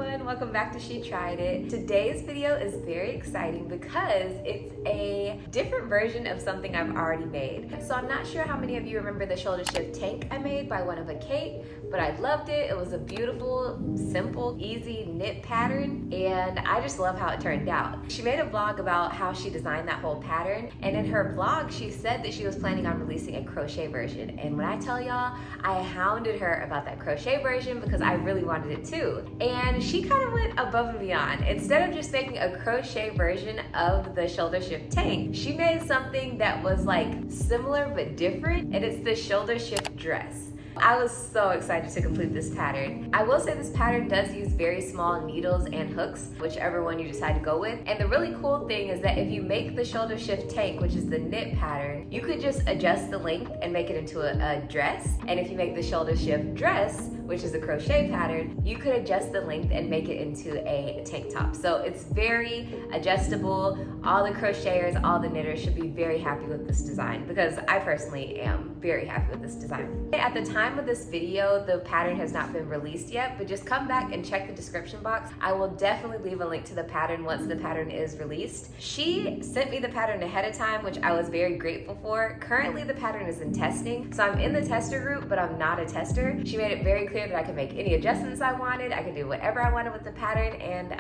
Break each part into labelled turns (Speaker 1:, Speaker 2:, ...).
Speaker 1: everyone, welcome back to She Tried It. Today's video is very exciting because it's a different version of something I've already made. So I'm not sure how many of you remember the shoulder shift tank I made by one of a Kate, but I loved it. It was a beautiful, simple, easy knit pattern, and I just love how it turned out. She made a vlog about how she designed that whole pattern, and in her vlog she said that she was planning on releasing a crochet version. And when I tell y'all, I hounded her about that crochet version because I really wanted it too. And she kind of went above and beyond. Instead of just making a crochet version of the shoulder shift tank, she made something that was like similar but different, and it's the shoulder shift dress. I was so excited to complete this pattern. I will say this pattern does use very small needles and hooks, whichever one you decide to go with. And the really cool thing is that if you make the shoulder shift tank, which is the knit pattern, you could just adjust the length and make it into a dress. And if you make the shoulder shift dress, which is a crochet pattern, you could adjust the length and make it into a tank top. So it's very adjustable. All the crocheters, all the knitters should be very happy with this design because I personally am very happy with this design. At the time of this video, the pattern has not been released yet, but just come back and check the description box. I will definitely leave a link to the pattern once the pattern is released. She sent me the pattern ahead of time, which I was very grateful for. Currently, the pattern is in testing, so I'm in the tester group, but I'm not a tester. She made it very clear that I could make any adjustments I wanted. I could do whatever I wanted with the pattern, and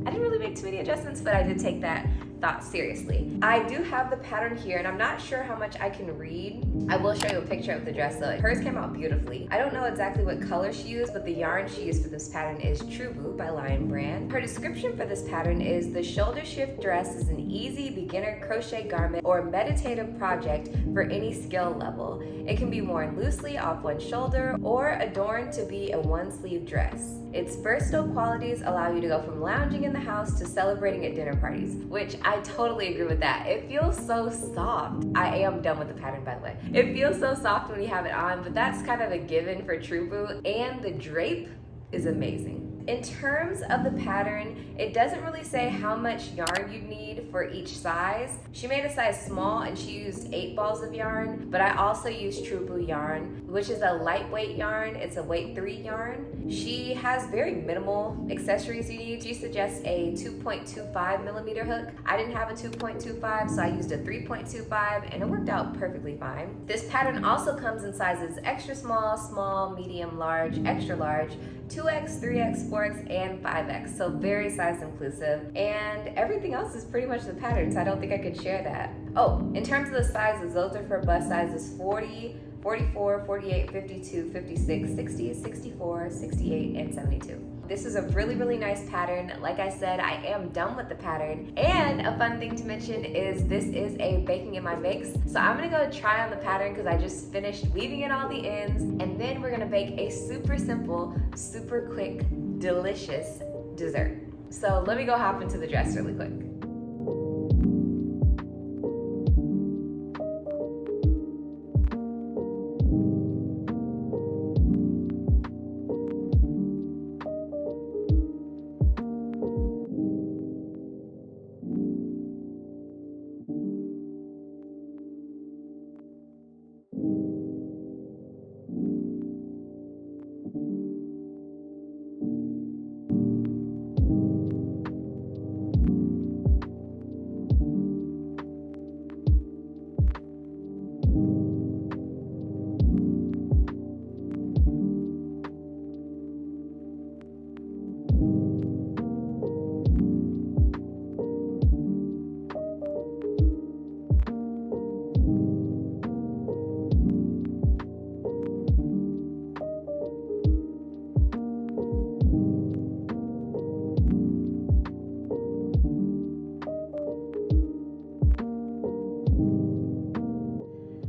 Speaker 1: I didn't really make too many adjustments, but I did take that thought seriously. I do have the pattern here, and I'm not sure how much I can read. I will show you a picture of the dress though. Hers came out beautifully. I don't know exactly what color she used, but the yarn she used for this pattern is True Blue by Lionbrand. Her description for this pattern is: the shoulder shift dress is an easy beginner crochet garment or meditative project for any skill level. It can be worn loosely off one shoulder or adorned to be a one-sleeve dress. Its versatile qualities allow you to go from lounging in the house to celebrating at dinner parties, which I totally agree with that. It feels so soft. I am done with the pattern, by the way. It feels so soft when you have it on, but that's kind of a given for True Blue, and the drape is amazing. In terms of the pattern, it doesn't really say how much yarn you need for each size. She made a size small and she used 8 balls of yarn, but I also used True Blue yarn, which is a lightweight yarn. It's a weight 3 yarn. She has very minimal accessories you need. She suggests a 2.25 millimeter hook. I didn't have a 2.25, so I used a 3.25, and it worked out perfectly fine. This pattern also comes in sizes extra small, small, medium, large, extra large, 2X, 3X, 4X, and 5X, so very size inclusive, and everything else is pretty much the pattern, so I don't think I could share that. Oh, in terms of the sizes, those are for bust sizes 40, 44, 48, 52, 56, 60, 64, 68, and 72. This is a really, really nice pattern. Like I said, I am done with the pattern. And a fun thing to mention is this is a baking in my mix. So I'm gonna go try on the pattern because I just finished weaving in all the ends, and then we're gonna bake a super simple, super quick, delicious dessert. So let me go hop into the dress really quick.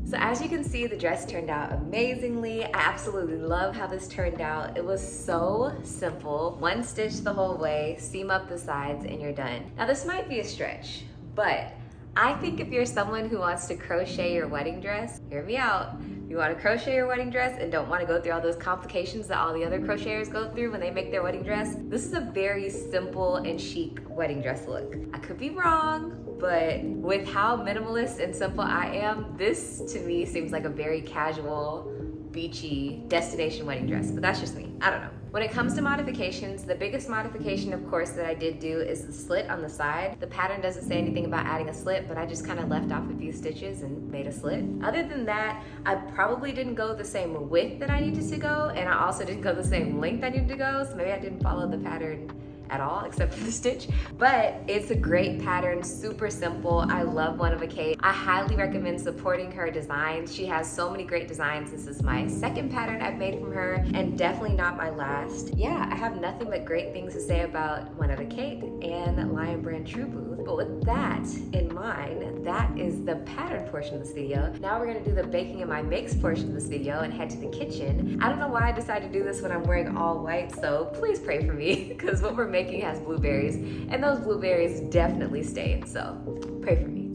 Speaker 1: So as you can see, the dress turned out amazingly. I absolutely love how this turned out. It was so simple. One stitch the whole way, seam up the sides, and you're done. Now this might be a stretch, but I think if you're someone who wants to crochet your wedding dress, hear me out. If you want to crochet your wedding dress and don't want to go through all those complications that all the other crocheters go through when they make their wedding dress, this is a very simple and chic wedding dress look. I could be wrong, but with how minimalist and simple I am, this to me seems like a very casual beachy destination wedding dress, but that's just me. I don't know. When it comes to modifications, the biggest modification, of course, that I did do is the slit on the side. The pattern doesn't say anything about adding a slit, but I just kind of left off a few stitches and made a slit. Other than that, I probably didn't go the same width that I needed to go, and I also didn't go the same length I needed to go, so maybe I didn't follow the pattern at all except for the stitch. But it's a great pattern, super simple. I love One of a Kate. I highly recommend supporting her designs. She has so many great designs. This is my second pattern I've made from her and definitely not my last. Yeah, I have nothing but great things to say about One of a Kate and Lionbrand True Booth. But with that in mind, that is the pattern portion of this video. Now we're gonna do the baking in my makes portion of this video and head to the kitchen. I don't know why I decided to do this when I'm wearing all white, so please pray for me because what we're making has blueberries, and those blueberries definitely stain, so pray for me.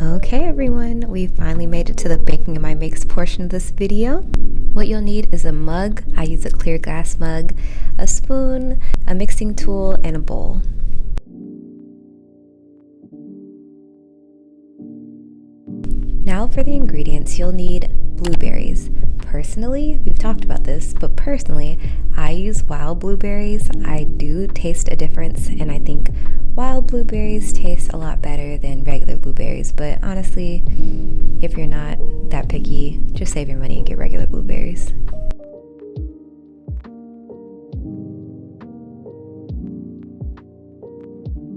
Speaker 1: Okay everyone, we finally made it to the baking in my makes portion of this video. What you'll need is a mug. I use a clear glass mug, a spoon, a mixing tool, and a bowl. Now for the ingredients, you'll need blueberries. Personally, we've talked about this, but personally, I use wild blueberries. I do taste a difference, and I think wild blueberries taste a lot better than regular blueberries, but honestly, if you're not that picky, just save your money and get regular blueberries.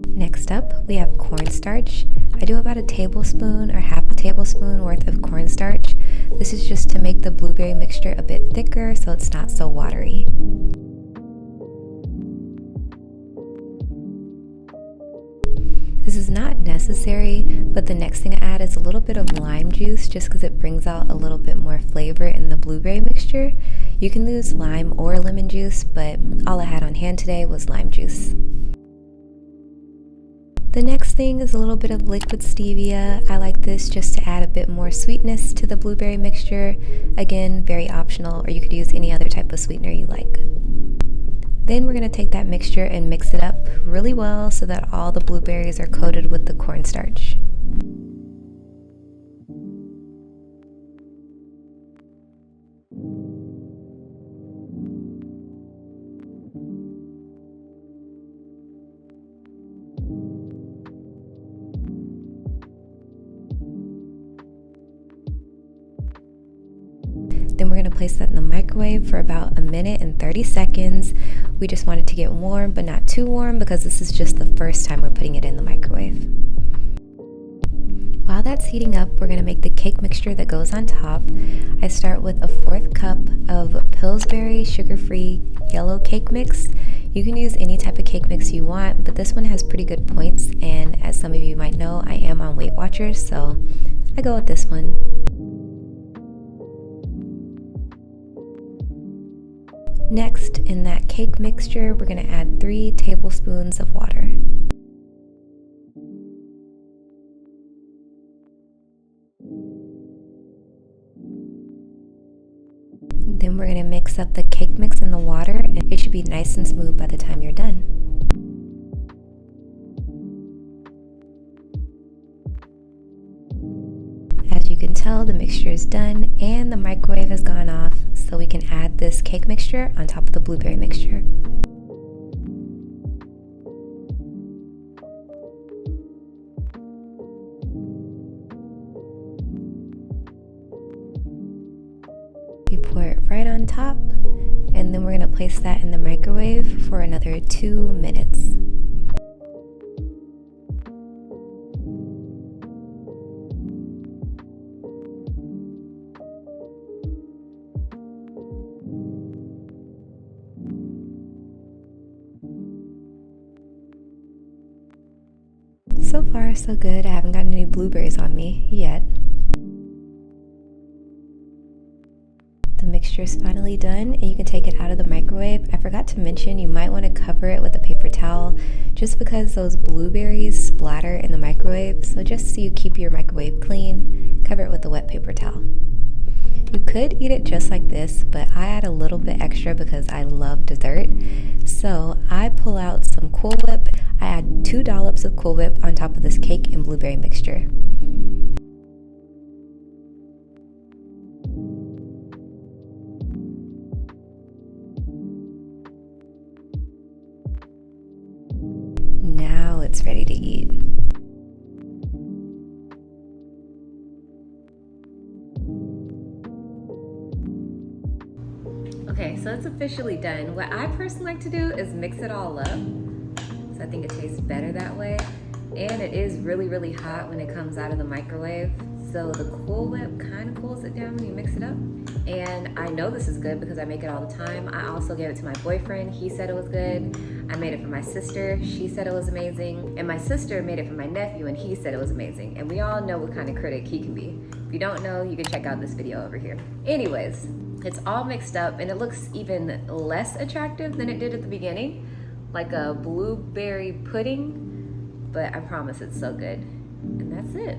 Speaker 1: Next up, we have cornstarch. I do about a tablespoon or half a tablespoon worth of cornstarch. This is just to make the blueberry mixture a bit thicker so it's not so watery. This is not necessary, but the next thing I add is a little bit of lime juice just because it brings out a little bit more flavor in the blueberry mixture. You can use lime or lemon juice, but all I had on hand today was lime juice. The next thing is a little bit of liquid stevia. I like this just to add a bit more sweetness to the blueberry mixture. Again, very optional, or you could use any other type of sweetener you like. Then we're going to take that mixture and mix it up really well so that all the blueberries are coated with the cornstarch. Then we're going to place that in the microwave for about 1 minute and 30 seconds. We just want it to get warm, but not too warm because this is just the first time we're putting it in the microwave. While that's heating up, we're going to make the cake mixture that goes on top. I start with a 1/4 cup of Pillsbury sugar-free yellow cake mix. You can use any type of cake mix you want, but this one has pretty good points, and as some of you might know, I am on Weight Watchers, so I go with this one. Next, in that cake mixture, we're going to add 3 tablespoons of water. Then we're going to mix up the cake mix in the water, and it should be nice and smooth by the time you're done. As you can tell, the mixture is done and the microwave has gone off, so we can add this cake mixture on top of the blueberry mixture. We pour it right on top, and then we're going to place that in the microwave for another 2 minutes. So far, so good. I haven't gotten any blueberries on me yet. The mixture is finally done, and you can take it out of the microwave. I forgot to mention you might want to cover it with a paper towel just because those blueberries splatter in the microwave. So just so you keep your microwave clean, cover it with a wet paper towel. You could eat it just like this, but I add a little bit extra because I love dessert. So I pull out some Cool Whip. I add 2 dollops of Cool Whip on top of this cake and blueberry mixture. ready to eat. Okay, so it's officially done. What I personally like to do is mix it all up. So I think it tastes better that way. And it is really, really hot when it comes out of the microwave. So the Cool Whip kind of cools it down when you mix it up. And I know this is good because I make it all the time. I also gave it to my boyfriend. He said it was good. I made it for my sister. She said it was amazing. And my sister made it for my nephew and he said it was amazing. And we all know what kind of critic he can be. If you don't know, you can check out this video over here. Anyways, it's all mixed up and it looks even less attractive than it did at the beginning, like a blueberry pudding, but I promise it's so good. And that's it.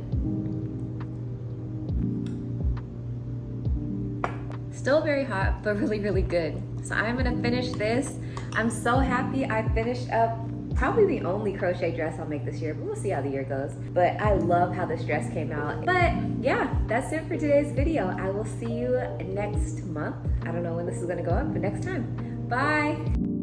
Speaker 1: Still very hot, but really, really good. So I'm gonna finish this. I'm so happy I finished up probably the only crochet dress I'll make this year, but we'll see how the year goes. But I love how this dress came out. But yeah, that's it for today's video. I will see you next month. I don't know when this is gonna go up, but next time. Bye.